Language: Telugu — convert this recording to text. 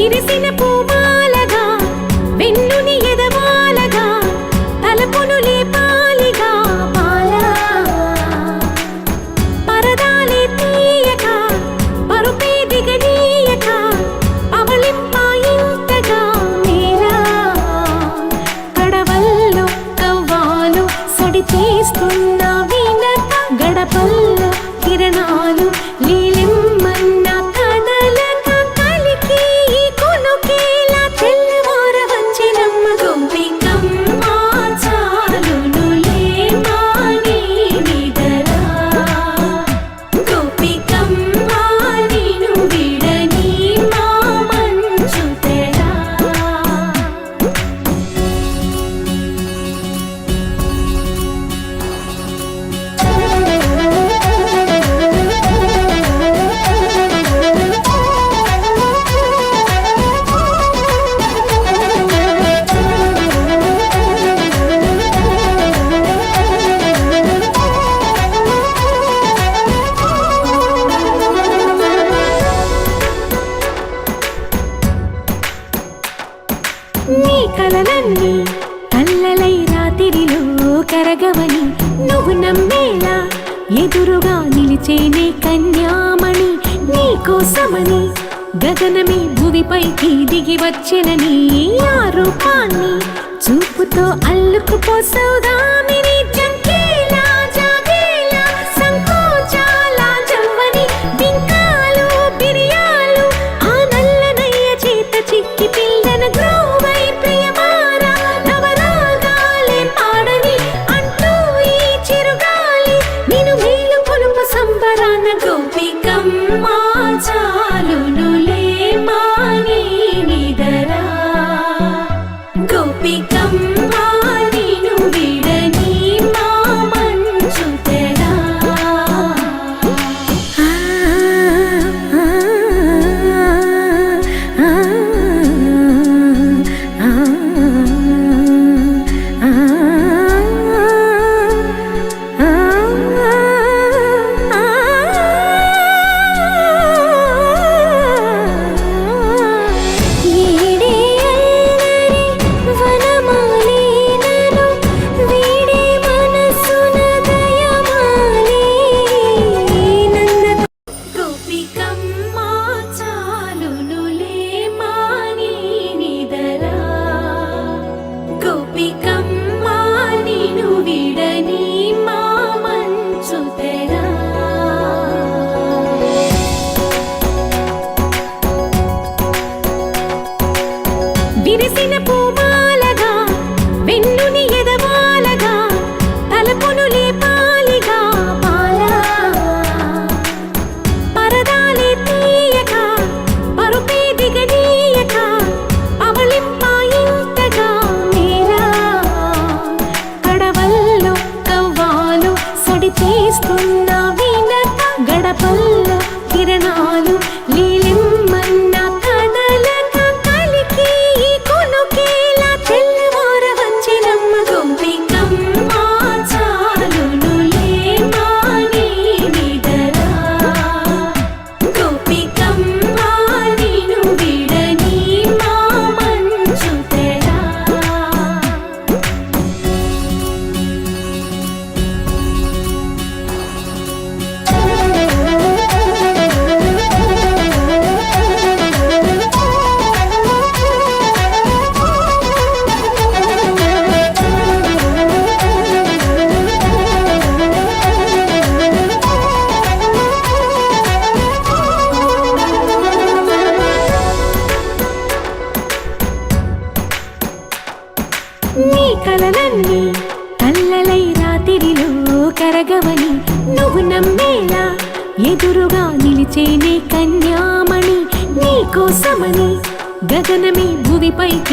విరిసిన పూమాలగా వెన్నుని ఎదవాలగా తలపును లేపాలిగా బాలా పరదాలే తీయక పరుపే దిగనీయక అవలింపాయింతగా నేలా కడవల్లో కవ్వాలు సడి చేస్తున్న వినత గడపల్లో కిరణాలు లీలిమ్మన్న కదలక కలికి ఈ కొనుకేలా తెల్లవార వచ్చినమ్మ గోపికమ్మ చాలునులే మాని నిదరా గోపికమ్మ నిను విడని మా మంచు తెరా నీ కలలన్నీ కల్లలై రాత్రిలో కరగవని నువ్వు నమ్మేలా ఎదురుగా నిలిచేనే కన్యామణి నీ కోసమని గగనమే భువిపైకి దిగి వచ్చెనని ఆ రూపాన్ని చూపుతో అల్లుకుపోసౌదామిని జంకేలా జాగేలా సంకోచాల జవ్వని బింకాలు బిరియాలు ఆ నల్లనయ్య చేత చిక్కి పిల్లన గ్రోవై ప్రియమార నవరాగాలే పాడని అంటూ ఈ చిరుగాలి నిన్ను మేలు పొలుపు సంబరాన గోపికమ్మ చాలునులే మాని నిదరా గోపికమ్మ నిను విడని మా మంచు తెరా విరిసిన పూమాలగా వెన్నుని ఎదవాలగా తలపును లేపాలిగా బాలా పరదాలే తీయక పరుపే దిగనీయక అవలింపాయింతగా నేలా కడవల్లో కవ్వాలు సడి చేస్తున్న వినత గడపల్లో కిరణాలు లీలిమ్మన్న కదలక కలికి ఈ కొనుకేలా తెల్లవార వచ్చినమ్మ గోపికమ్మ చాలునులే మాని నిదరా గోపికమ్మ నిను విడని మా మంచు తెరా నీ కలలన్నీ కల్లలై రాత్రిలో కరగవని నువ్వు నమ్మేలా ఎదురుగా నిలిచేనే కన్యామణి నీ కోసమని గగనమే భువిపైకి